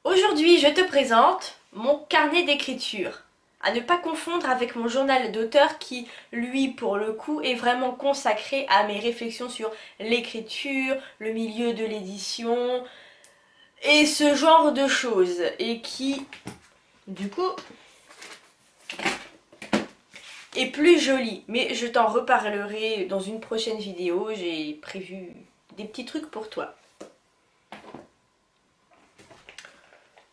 Aujourd'hui, je te présente mon carnet d'écriture. À ne pas confondre avec mon journal d'auteur qui, lui, pour le coup, est vraiment consacré à mes réflexions sur l'écriture, le milieu de l'édition et ce genre de choses. Et qui, du coup, est plus joli. Mais je t'en reparlerai dans une prochaine vidéo. J'ai prévu des petits trucs pour toi.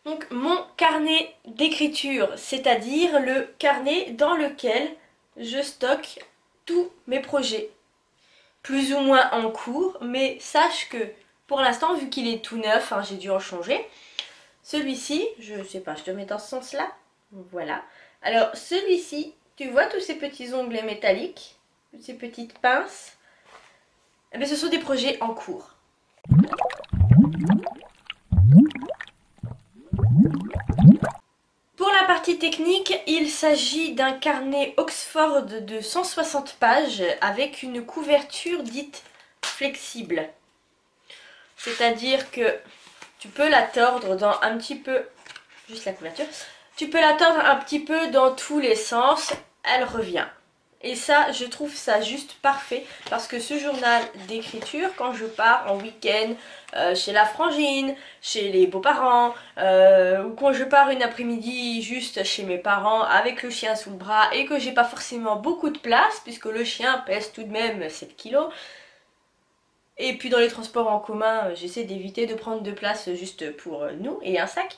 Donc mon carnet d'écriture, c'est-à-dire le carnet dans lequel je stocke tous mes projets, plus ou moins en cours, mais sache que pour l'instant, vu qu'il est tout neuf, hein, j'ai dû en changer, celui-ci, je sais pas, je te mets dans ce sens-là, voilà. Alors celui-ci, tu vois tous ces petits onglets métalliques, toutes ces petites pinces, eh bien, ce sont des projets en cours. Pour la partie technique, il s'agit d'un carnet Oxford de 160 pages avec une couverture dite flexible. C'est-à-dire que tu peux la tordre dans un petit peu, juste la couverture, tu peux la tordre un petit peu dans tous les sens, elle revient. Et ça, je trouve ça juste parfait parce que ce journal d'écriture, quand je pars en week-end chez la frangine, chez les beaux-parents, ou quand je pars une après-midi juste chez mes parents avec le chien sous le bras et que j'ai pas forcément beaucoup de place puisque le chien pèse tout de même 7 kilos. Et puis dans les transports en commun, j'essaie d'éviter de prendre de place juste pour nous et un sac.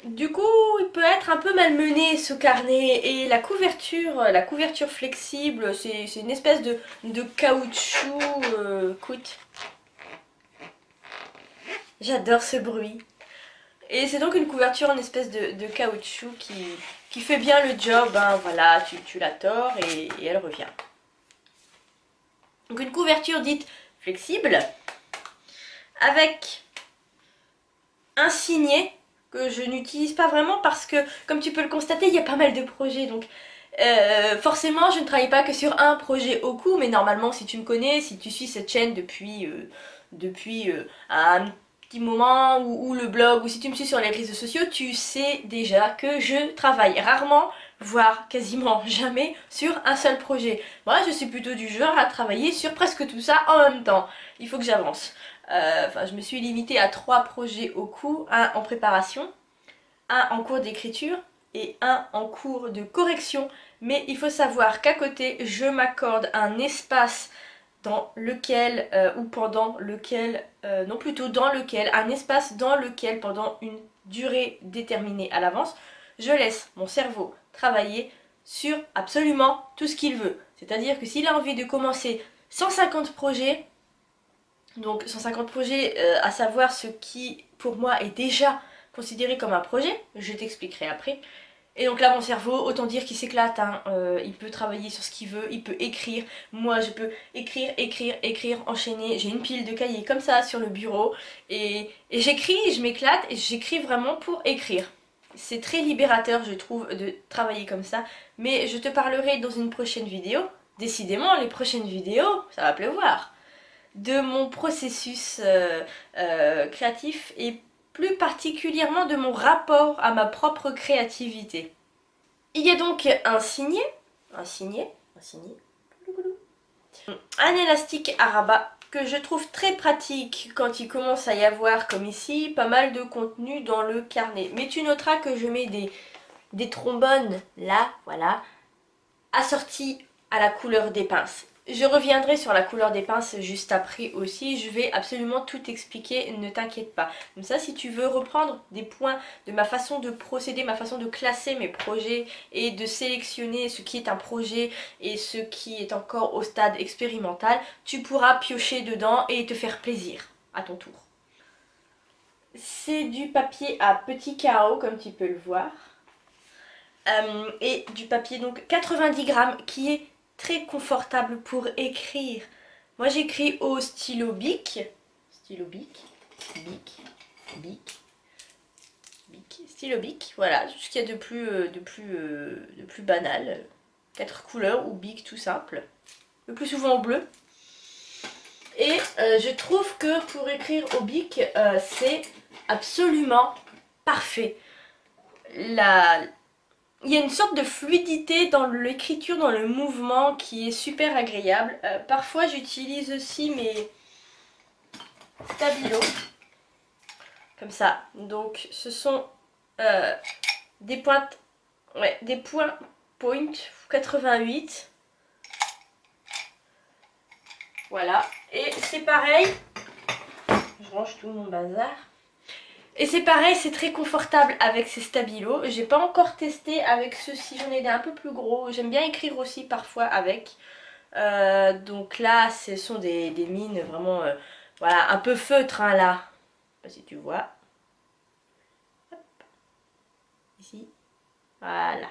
Du coup, il peut être un peu malmené ce carnet et la couverture flexible, c'est une espèce de caoutchouc. Écoute, j'adore ce bruit. Et c'est donc une couverture en espèce de caoutchouc qui fait bien le job. Hein, voilà, tu la tords et elle revient. Donc une couverture dite flexible avec un signet que je n'utilise pas vraiment parce que, comme tu peux le constater, il y a pas mal de projets. Donc forcément, je ne travaille pas que sur un projet au coup, mais normalement, si tu me connais, si tu suis cette chaîne depuis un petit moment ou le blog, ou si tu me suis sur les réseaux sociaux, tu sais déjà que je travaille rarement, voire quasiment jamais, sur un seul projet. Moi, je suis plutôt du genre à travailler sur presque tout ça en même temps. Il faut que j'avance. Enfin, je me suis limitée à 3 projets au coup, un en préparation, un en cours d'écriture et un en cours de correction. Mais il faut savoir qu'à côté, je m'accorde un espace dans lequel, ou pendant lequel, non plutôt dans lequel, un espace dans lequel pendant une durée déterminée à l'avance, je laisse mon cerveau travailler sur absolument tout ce qu'il veut. C'est-à-dire que s'il a envie de commencer 150 projets, donc 150 projets, à savoir ce qui pour moi est déjà considéré comme un projet, je t'expliquerai après. Et donc là mon cerveau, autant dire qu'il s'éclate, hein. Il peut travailler sur ce qu'il veut, il peut écrire. Moi je peux écrire, enchaîner. J'ai une pile de cahiers comme ça sur le bureau et j'écris, je m'éclate et j'écris vraiment pour écrire. C'est très libérateur je trouve de travailler comme ça, mais je te parlerai dans une prochaine vidéo. Décidément les prochaines vidéos, ça va pleuvoir, de mon processus créatif et plus particulièrement de mon rapport à ma propre créativité. Il y a donc un élastique à rabat que je trouve très pratique quand il commence à y avoir, comme ici, pas mal de contenu dans le carnet. Mais tu noteras que je mets des trombones là, voilà, assortis à la couleur des pinces. Je reviendrai sur la couleur des pinces juste après aussi, je vais absolument tout expliquer, ne t'inquiète pas. Comme ça, si tu veux reprendre des points de ma façon de procéder, ma façon de classer mes projets et de sélectionner ce qui est un projet et ce qui est encore au stade expérimental, tu pourras piocher dedans et te faire plaisir à ton tour. C'est du papier à petits carreaux comme tu peux le voir. Et du papier donc 90 grammes qui est très confortable pour écrire. Moi j'écris au stylo bic, stylo bic, voilà, ce qu'il y a de plus banal. 4 couleurs ou bic tout simple, le plus souvent en bleu. Et je trouve que pour écrire au bic, c'est absolument parfait. La... Il y a une sorte de fluidité dans l'écriture, dans le mouvement qui est super agréable. Parfois j'utilise aussi mes stabilos, comme ça. Donc ce sont des pointes, ouais, des points point 88. Voilà. Et c'est pareil, je range tout mon bazar. Et c'est pareil, c'est très confortable avec ces stabilos. J'ai pas encore testé avec ceux-ci, j'en ai des un peu plus gros. J'aime bien écrire aussi parfois avec. Donc là, ce sont des mines vraiment, voilà, un peu feutres hein, là. Je sais pas si tu vois. Hop. Ici. Voilà.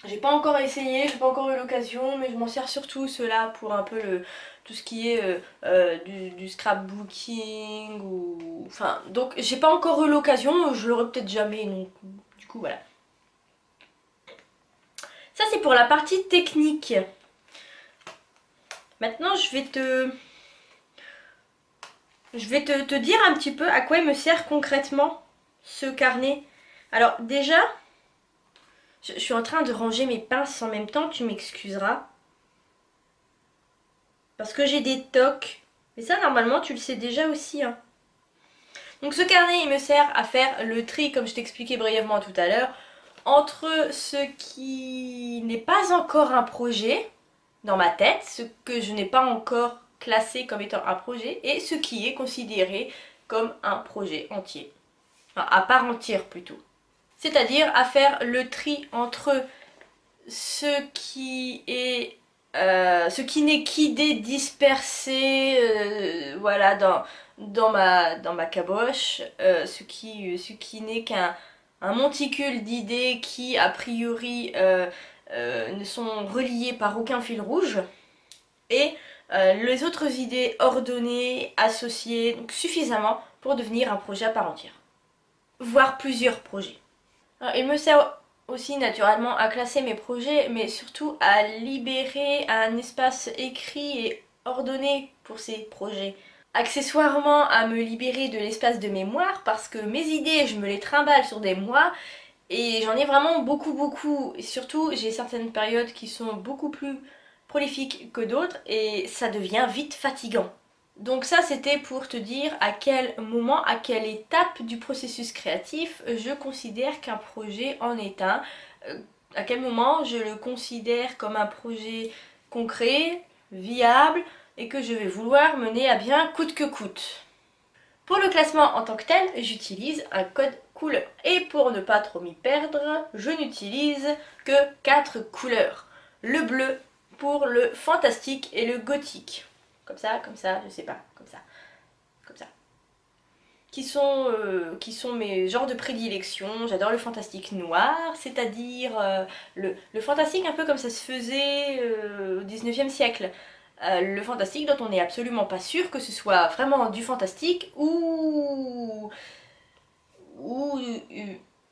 J'ai pas encore essayé, j'ai pas encore eu l'occasion, mais je m'en sers surtout ceux-là pour un peu tout ce qui est du scrapbooking ou... Enfin, donc j'ai pas encore eu l'occasion, je l'aurai peut-être jamais, donc du coup voilà. Ça c'est pour la partie technique. Maintenant je vais te dire un petit peu à quoi il me sert concrètement ce carnet. Alors déjà, je suis en train de ranger mes pinces en même temps, tu m'excuseras. Parce que j'ai des tocs. Mais ça normalement tu le sais déjà aussi. Hein. Donc ce carnet il me sert à faire le tri comme je t'expliquais brièvement tout à l'heure. Entre ce qui n'est pas encore un projet dans ma tête, ce que je n'ai pas encore classé comme étant un projet et ce qui est considéré comme un projet entier. Enfin, à part entière plutôt. C'est-à-dire à faire le tri entre ce qui est ce qui n'est qu'idée dispersée voilà dans ma caboche, ce qui n'est qu'un monticule d'idées qui a priori ne sont reliées par aucun fil rouge et les autres idées ordonnées, associées, donc suffisamment pour devenir un projet à part entière, voire plusieurs projets. Alors, il me sert aussi naturellement à classer mes projets, mais surtout à libérer un espace écrit et ordonné pour ces projets. Accessoirement à me libérer de l'espace de mémoire parce que mes idées, je me les trimballe sur des mois et j'en ai vraiment beaucoup. Et surtout, j'ai certaines périodes qui sont beaucoup plus prolifiques que d'autres et ça devient vite fatigant. Donc ça c'était pour te dire à quel moment, à quelle étape du processus créatif je considère qu'un projet en est un. À quel moment je le considère comme un projet concret, viable et que je vais vouloir mener à bien coûte que coûte. Pour le classement en tant que tel, j'utilise un code couleur. Et pour ne pas trop m'y perdre, je n'utilise que 4 couleurs. Le bleu pour le fantastique et le gothique. Comme ça, je sais pas, comme ça. Qui sont mes genres de prédilection. J'adore le fantastique noir, c'est-à-dire le fantastique un peu comme ça se faisait au 19e siècle. Le fantastique dont on n'est absolument pas sûr que ce soit vraiment du fantastique ou, ou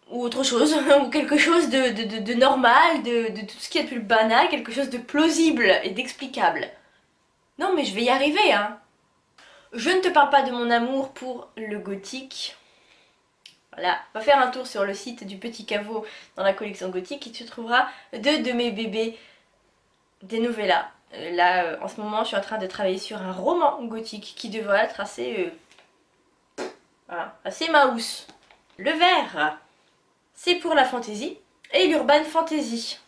autre chose, ou quelque chose de normal, de tout ce qui est le plus banal, quelque chose de plausible et d'explicable. Non mais je vais y arriver, hein. Je ne te parle pas de mon amour pour le gothique. Voilà, va faire un tour sur le site du Petit Caveau dans la collection gothique et tu trouveras deux de mes bébés des novellas. Là, en ce moment, je suis en train de travailler sur un roman gothique qui devrait être assez... voilà, assez mouse. Le vert, c'est pour la fantasy et l'urban fantasy.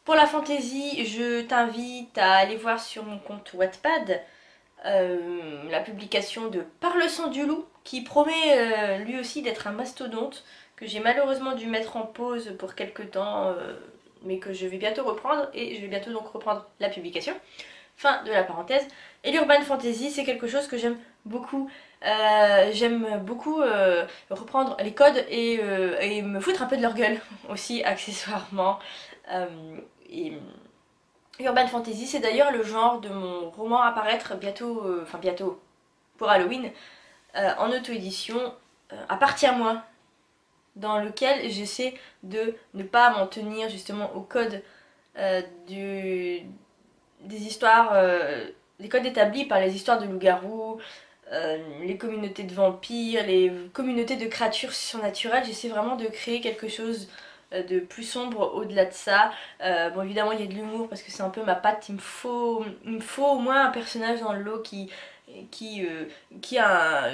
Pour la fantasy, je t'invite à aller voir sur mon compte Wattpad la publication de Par le sang du loup, qui promet lui aussi d'être un mastodonte, que j'ai malheureusement dû mettre en pause pour quelques temps, mais que je vais bientôt reprendre, et je vais bientôt donc reprendre la publication. Fin de la parenthèse. Et l'urban fantasy, c'est quelque chose que j'aime beaucoup. J'aime beaucoup reprendre les codes et me foutre un peu de leur gueule aussi, accessoirement. Et Urban Fantasy, c'est d'ailleurs le genre de mon roman à paraître bientôt, enfin bientôt, pour Halloween, en auto-édition, à partir moi, dans lequel j'essaie de ne pas m'en tenir justement au code des histoires, des codes établis par les histoires de loups-garous, les communautés de vampires, les communautés de créatures surnaturelles. J'essaie vraiment de créer quelque chose de plus sombre au-delà de ça. Bon, évidemment, il y a de l'humour parce que c'est un peu ma patte. Il me faut au moins un personnage dans le lot qui, qui a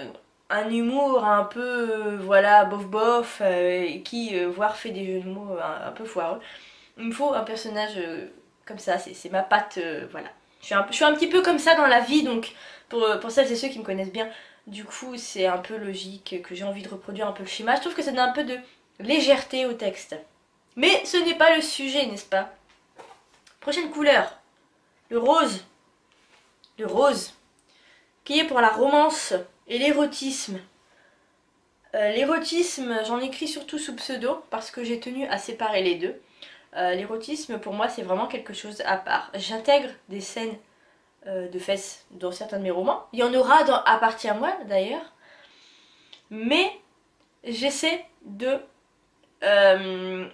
un humour un peu, voilà, bof bof, et qui, voire fait des jeux de mots un peu foireux. Il me faut un personnage comme ça, c'est ma patte, voilà. Je suis un petit peu comme ça dans la vie, donc pour celles et ceux qui me connaissent bien, du coup c'est un peu logique que j'ai envie de reproduire un peu le schéma. Je trouve que ça donne un peu de légèreté au texte. Mais ce n'est pas le sujet, n'est-ce pas? Prochaine couleur, le rose. Le rose, qui est pour la romance et l'érotisme. L'érotisme, j'en écris surtout sous pseudo, parce que j'ai tenu à séparer les deux. L'érotisme, pour moi, c'est vraiment quelque chose à part. J'intègre des scènes de fesses dans certains de mes romans. Il y en aura à partir de moi, d'ailleurs. Mais j'essaie de... de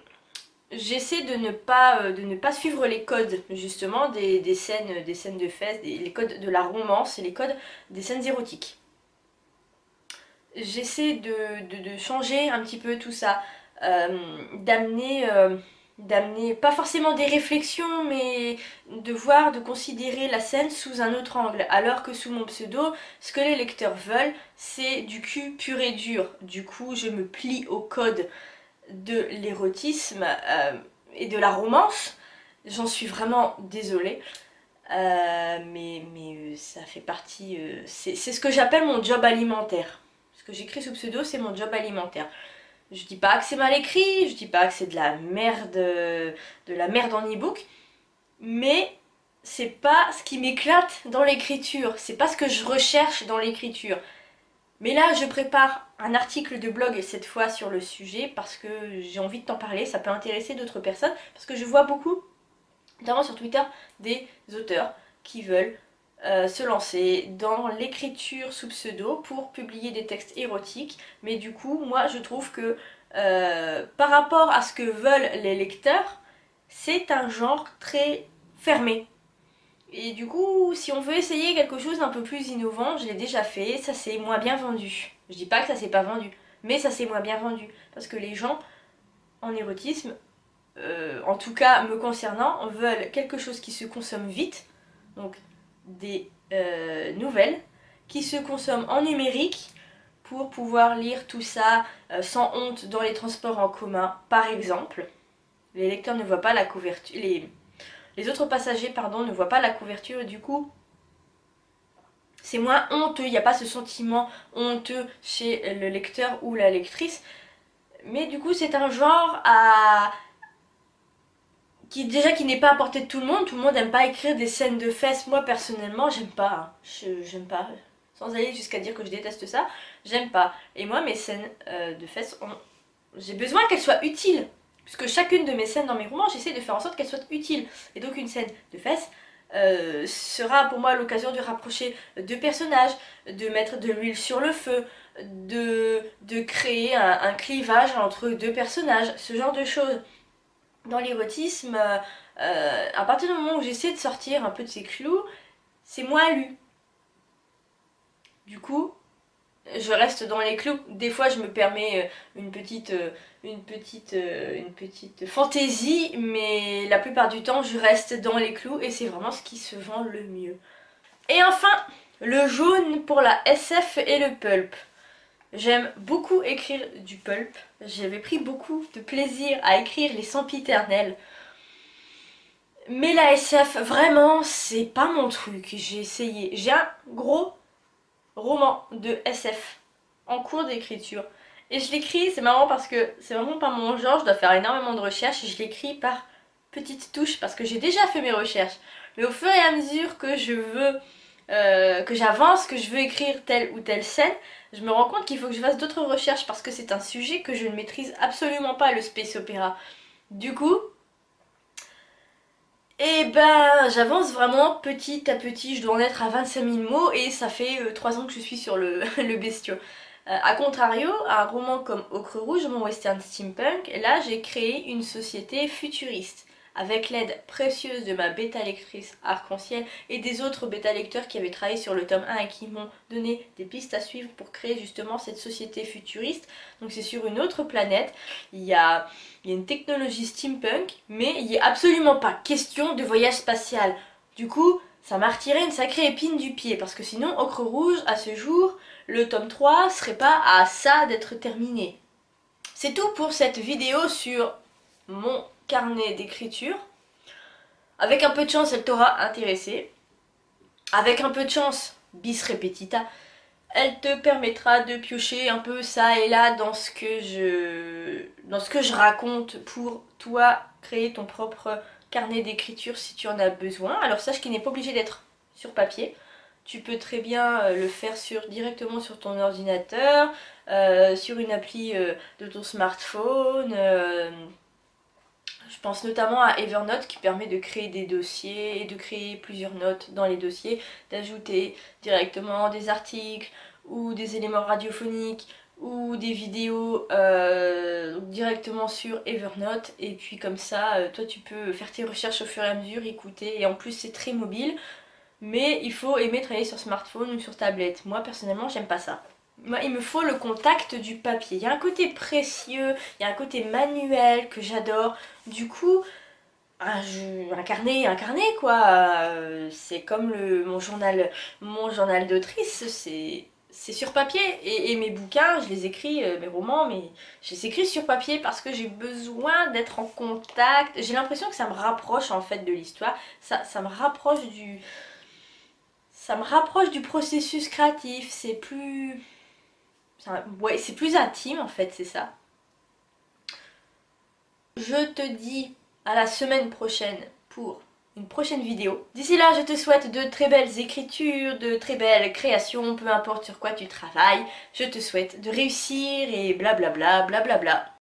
ne pas suivre les codes, justement, des scènes de fesses, les codes de la romance et les codes des scènes érotiques. J'essaie de changer un petit peu tout ça, d'amener pas forcément des réflexions, mais de voir, de considérer la scène sous un autre angle. Alors que sous mon pseudo, ce que les lecteurs veulent, c'est du cul pur et dur. Du coup, je me plie au code de l'érotisme et de la romance. J'en suis vraiment désolée. Mais ça fait partie... c'est ce que j'appelle mon job alimentaire. Ce que j'écris sous pseudo, c'est mon job alimentaire. Je dis pas que c'est mal écrit, je dis pas que c'est de la merde en e-book, mais c'est pas ce qui m'éclate dans l'écriture, c'est pas ce que je recherche dans l'écriture. Mais là, je prépare un article de blog cette fois sur le sujet parce que j'ai envie de t'en parler, ça peut intéresser d'autres personnes, parce que je vois beaucoup, notamment sur Twitter, des auteurs qui veulent se lancer dans l'écriture sous pseudo pour publier des textes érotiques, mais du coup moi je trouve que par rapport à ce que veulent les lecteurs, c'est un genre très fermé. Et du coup, si on veut essayer quelque chose d'un peu plus innovant, je l'ai déjà fait, ça s'est moins bien vendu. Je dis pas que ça s'est pas vendu, mais ça s'est moins bien vendu. Parce que les gens, en érotisme, en tout cas me concernant, veulent quelque chose qui se consomme vite, donc des nouvelles, qui se consomment en numérique pour pouvoir lire tout ça sans honte dans les transports en commun, par exemple. Les lecteurs ne voient pas la couverture, les autres passagers, pardon, ne voient pas la couverture et du coup, c'est moins honteux, il n'y a pas ce sentiment honteux chez le lecteur ou la lectrice. Mais du coup, c'est un genre qui n'est pas à portée de tout le monde n'aime pas écrire des scènes de fesses. Moi personnellement j'aime pas, j'aime pas, sans aller jusqu'à dire que je déteste ça, j'aime pas. Et moi mes scènes de fesses, j'ai besoin qu'elles soient utiles, puisque chacune de mes scènes dans mes romans j'essaie de faire en sorte qu'elles soient utiles. Et donc une scène de fesses sera pour moi l'occasion de rapprocher deux personnages, de mettre de l'huile sur le feu, de créer un clivage entre deux personnages, ce genre de choses. Dans l'érotisme, à partir du moment où j'essaie de sortir un peu de ces clous, c'est moins lu. Du coup, je reste dans les clous. Des fois, je me permets une petite fantaisie, mais la plupart du temps, je reste dans les clous et c'est vraiment ce qui se vend le mieux. Et enfin, le jaune pour la SF et le pulp. J'aime beaucoup écrire du pulp. J'avais pris beaucoup de plaisir à écrire les sempiternels. Mais la SF, vraiment, c'est pas mon truc. J'ai essayé. J'ai un gros roman de SF en cours d'écriture. Et je l'écris, c'est marrant parce que c'est vraiment pas mon genre. Je dois faire énormément de recherches. Et je l'écris par petites touches parce que j'ai déjà fait mes recherches. Mais au fur et à mesure que je veux, que j'avance, que je veux écrire telle ou telle scène, je me rends compte qu'il faut que je fasse d'autres recherches parce que c'est un sujet que je ne maîtrise absolument pas, le space opéra. Du coup, et ben j'avance vraiment petit à petit, je dois en être à 25 000 mots et ça fait 3 ans que je suis sur le, le bestiau. A contrario, un roman comme Ocre Rouge, mon western steampunk, là j'ai créé une société futuriste avec l'aide précieuse de ma bêta lectrice Arc-en-Ciel et des autres bêta lecteurs qui avaient travaillé sur le tome 1 et qui m'ont donné des pistes à suivre pour créer justement cette société futuriste. Donc c'est sur une autre planète, il y a une technologie steampunk, mais il n'y a absolument pas question de voyage spatial. Du coup, ça m'a retiré une sacrée épine du pied, parce que sinon, Ocre Rouge, à ce jour, le tome 3 serait pas à ça d'être terminé. C'est tout pour cette vidéo sur mon carnet d'écriture. Avec un peu de chance, elle t'aura intéressé. Avec un peu de chance, bis repetita, elle te permettra de piocher un peu ça et là dans ce que je raconte pour toi créer ton propre carnet d'écriture si tu en as besoin. Alors sache qu'il n'est pas obligé d'être sur papier. Tu peux très bien le faire directement sur ton ordinateur, sur une appli de ton smartphone. Je pense notamment à Evernote qui permet de créer des dossiers et de créer plusieurs notes dans les dossiers, d'ajouter directement des articles ou des éléments radiophoniques ou des vidéos directement sur Evernote, et puis comme ça toi tu peux faire tes recherches au fur et à mesure, écouter, et en plus c'est très mobile, mais il faut aimer travailler sur smartphone ou sur tablette. Moi personnellement j'aime pas ça. Moi, il me faut le contact du papier. Il y a un côté précieux, il y a un côté manuel que j'adore. Du coup, un carnet quoi. C'est comme mon journal d'autrice, c'est sur papier. Et mes bouquins, je les écris, mes romans, mais je les écris sur papier parce que j'ai besoin d'être en contact. J'ai l'impression que ça me rapproche en fait de l'histoire. Ça me rapproche du processus créatif. C'est plus... Ouais, c'est plus intime en fait, c'est ça. Je te dis à la semaine prochaine pour une prochaine vidéo. D'ici là, je te souhaite de très belles écritures, de très belles créations, peu importe sur quoi tu travailles. Je te souhaite de réussir et blablabla, blablabla.